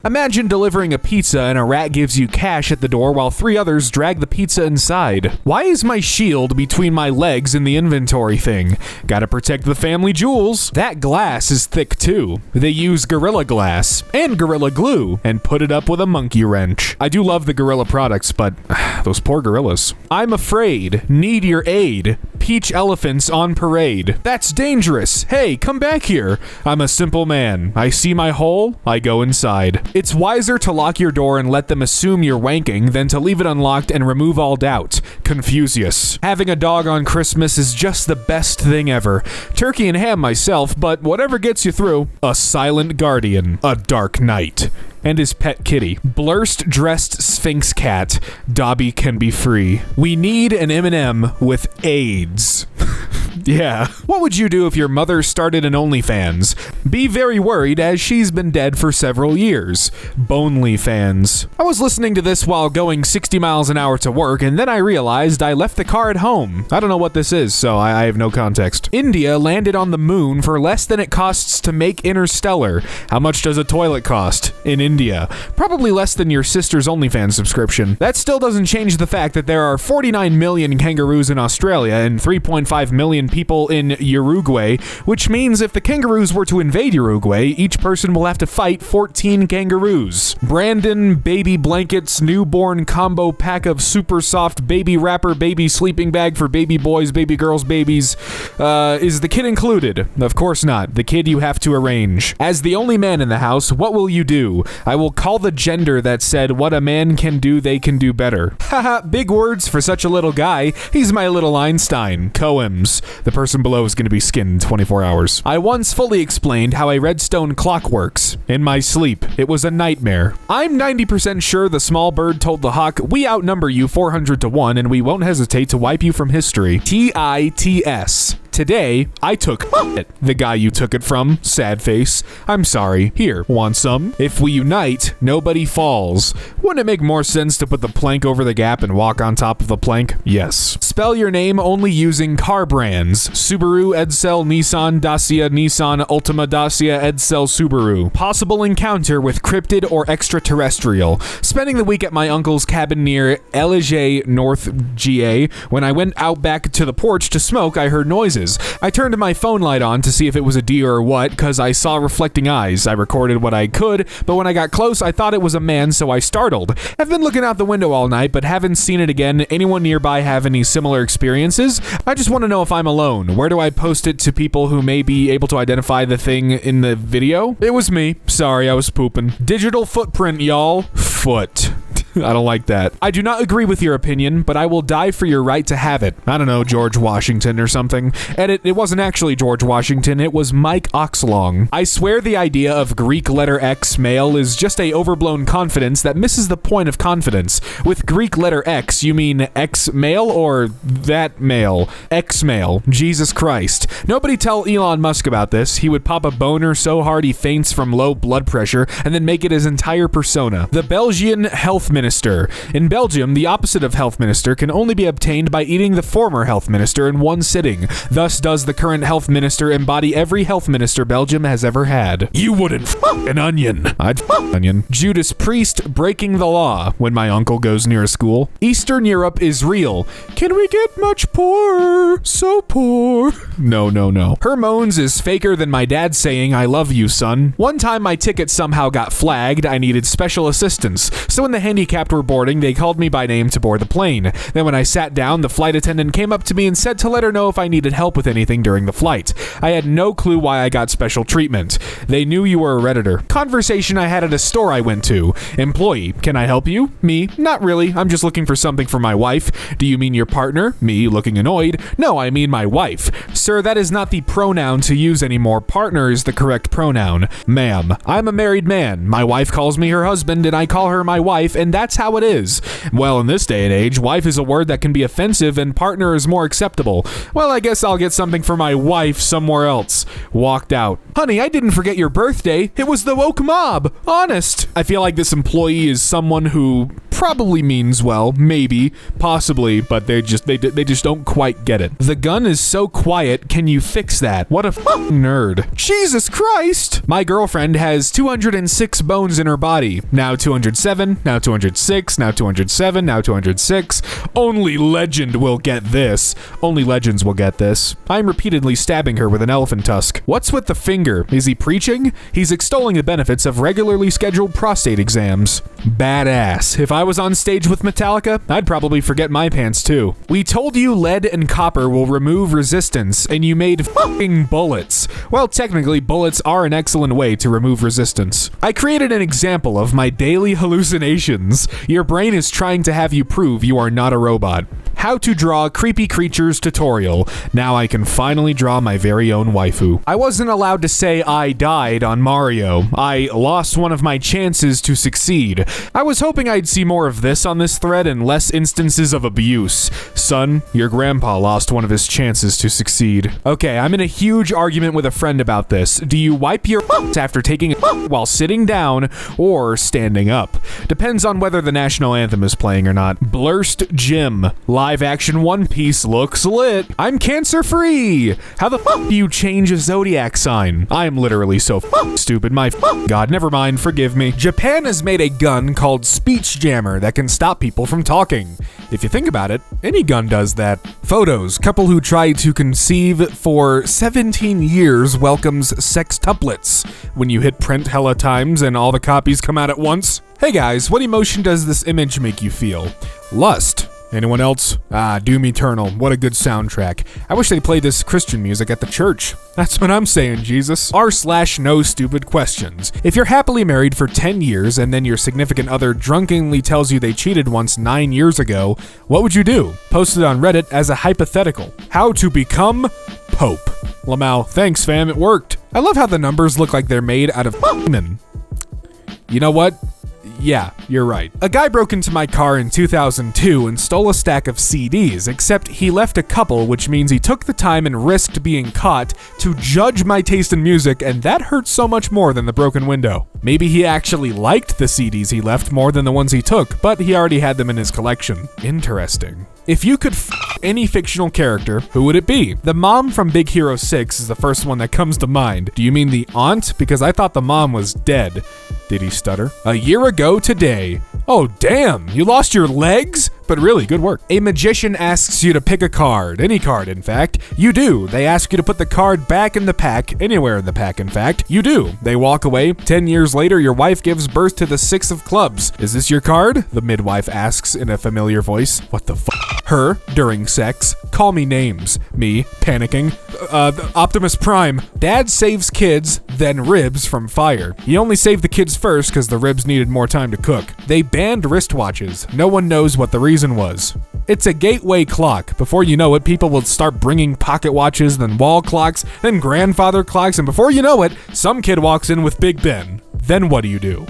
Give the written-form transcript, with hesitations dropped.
Imagine delivering a pizza and a rat gives you cash at the door while 3 others drag the pizza inside. Why is my shield between my legs in the inventory thing? Gotta protect the family jewels. That glass is thick too. They use Gorilla Glass and Gorilla Glue and put it up with a monkey wrench. I do love the Gorilla products, but those poor gorillas. I'm afraid. Need your aid. Peach elephants on parade. That's dangerous. Hey, come back here. I'm a simple man. I see my hole, I go inside. It's wiser to lock your door and let them assume you're wanking than to leave it unlocked and remove all doubt. Confucius. Having a dog on Christmas is just the best thing ever. Turkey and ham myself, but whatever gets you through. A silent guardian. A dark night. And his pet kitty. Blurst dressed Sphinx cat. Dobby can be free. We need an M&M with AIDS. Yeah. What would you do if your mother started an OnlyFans? Be very worried as she's been dead for several years. Bonely fans. I was listening to this while going 60 miles an hour to work, and then I realized I left the car at home. I don't know what this is, so I have no context. India landed on the moon for less than it costs to make Interstellar. How much does a toilet cost in India? Probably less than your sister's OnlyFans subscription. That still doesn't change the fact that there are 49 million kangaroos in Australia and 3.5 million people in Uruguay, which means if the kangaroos were to invade Uruguay, each person will have to fight 14 kangaroos. Brandon baby blankets newborn combo pack of super soft baby wrapper baby sleeping bag for baby boys, baby girls, babies. Is the kid included? Of course not. The kid you have to arrange. As the only man in the house, what will you do? I will call the gender that said what a man can do, they can do better. Haha, big words for such a little guy. He's my little Einstein. Coems. The person below is going to be skinned in 24 hours. I once fully explained how a redstone clock works. In my sleep. It was a nightmare. I'm 90% sure the small bird told the hawk, we outnumber you 400 to 1 and we won't hesitate to wipe you from history. TITS. Today, I took it. The guy you took it from, sad face. I'm sorry. Here, want some? If we unite, nobody falls. Wouldn't it make more sense to put the plank over the gap and walk on top of the plank? Yes. Spell your name only using car brands. Subaru, Edsel, Nissan, Dacia, Nissan, Ultima, Dacia, Edsel, Subaru. Possible encounter with cryptid or extraterrestrial. Spending the week at my uncle's cabin near Elige, North GA. When I went out back to the porch to smoke, I heard noises. I turned my phone light on to see if it was a deer or what, cause I saw reflecting eyes. I recorded what I could, but when I got close, I thought it was a man, so I startled. I've been looking out the window all night, but haven't seen it again. Anyone nearby have any similar experiences? I just want to know if I'm alone. Where do I post it to people who may be able to identify the thing in the video? It was me. Sorry, I was pooping. Digital footprint, y'all. Foot. I don't like that. I do not agree with your opinion, but I will die for your right to have it. I don't know, George Washington or something. Edit, it wasn't actually George Washington, it was Mike Oxlong. I swear the idea of Greek letter X male is just a overblown confidence that misses the point of confidence. With Greek letter X, you mean X male or that male? X male. Jesus Christ. Nobody tell Elon Musk about this. He would pop a boner so hard he faints from low blood pressure and then make it his entire persona. The Belgian health minister. In Belgium, the opposite of health minister can only be obtained by eating the former health minister in one sitting. Thus does the current health minister embody every health minister Belgium has ever had. You wouldn't an onion. I'd onion. Judas Priest breaking the law when my uncle goes near a school. Eastern Europe is real. Can we get much poorer? So poor. No. Her moans is faker than my dad saying, I love you, son. One time my ticket somehow got flagged. I needed special assistance. So in the handicapped were boarding, they called me by name to board the plane. Then when I sat down, the flight attendant came up to me and said to let her know if I needed help with anything during the flight. I had no clue why I got special treatment. They knew you were a Redditor. Conversation I had at a store I went to. Employee, can I help you? Me, not really. I'm just looking for something for my wife. Do you mean your partner? Me, looking annoyed. No, I mean my wife. Sir, that is not the pronoun to use anymore. Partner is the correct pronoun. Ma'am, I'm a married man. My wife calls me her husband and I call her my wife, and that's how it is. Well, in this day and age, wife is a word that can be offensive and partner is more acceptable. Well, I guess I'll get something for my wife somewhere else. Walked out. Honey, I didn't forget your birthday. It was the woke mob. Honest. I feel like this employee is someone who probably means well, maybe, possibly, but they just don't quite get it. The gun is so quiet, can you fix that? What a nerd. Jesus Christ! My girlfriend has 206 bones in her body. Now 207, now 206, now 207, now 206. Only legend will get this. Only legends will get this. I'm repeatedly stabbing her with an elephant tusk. What's with the finger? Is he preaching? He's extolling the benefits of regularly scheduled prostate exams. Badass. If I was on stage with Metallica, I'd probably forget my pants too. We told you lead and copper will remove resistance, and you made f***ing bullets. Well, technically, bullets are an excellent way to remove resistance. I created an example of my daily hallucinations. Your brain is trying to have you prove you are not a robot. How to draw creepy creatures tutorial. Now I can finally draw my very own waifu. I wasn't allowed to say I died on Mario. I lost one of my chances to succeed. I was hoping I'd see more of this on this thread and less instances of abuse. Son, your grandpa lost one of his chances to succeed. Okay, I'm in a huge argument with a friend about this. Do you wipe your after taking a while sitting down or standing up? Depends on whether the national anthem is playing or not. Blurst Gym. Live action One Piece looks lit. I'm cancer free. How the do you change a zodiac sign? I am literally so stupid. My God, never mind, forgive me. Japan has made a gun called Speech Jammer that can stop people from talking. If you think about it, any gun does that. Photos. Couple who tried to conceive for 17 years welcomes sextuplets. When you hit print hella times and all the copies come out at once. Hey guys, what emotion does this image make you feel? Lust. Anyone else? Doom Eternal. What a good soundtrack. I wish they played this Christian music at the church. That's what I'm saying, Jesus. r/no stupid questions. If you're happily married for 10 years and then your significant other drunkenly tells you they cheated once 9 years ago, what would you do? Post it on Reddit as a hypothetical. How to become Pope. Lamau, thanks fam, it worked. I love how the numbers look like they're made out of demon. You know what? Yeah, you're right. A guy broke into my car in 2002 and stole a stack of CDs, except he left a couple, which means he took the time and risked being caught to judge my taste in music, and that hurt so much more than the broken window. Maybe he actually liked the CDs he left more than the ones he took, but he already had them in his collection. Interesting. If you could any fictional character, who would it be? The mom from Big Hero 6 is the first one that comes to mind. Do you mean the aunt? Because I thought the mom was dead. Did he stutter? A year ago today. Oh damn, you lost your legs? But really, good work. A magician asks you to pick a card, any card in fact. You do. They ask you to put the card back in the pack, anywhere in the pack in fact. You do. They walk away. 10 years later, your wife gives birth to the 6 of clubs. Is this your card? The midwife asks in a familiar voice. What the fuck? Her, during sex. Call me names. Me, panicking. Optimus Prime. Dad saves kids, then ribs from fire. He only saved the kids first because the ribs needed more time to cook. They banned wristwatches. No one knows what the reason was. It's a gateway clock. Before you know it, people will start bringing pocket watches, then wall clocks, then grandfather clocks, and before you know it, some kid walks in with Big Ben. Then what do you do?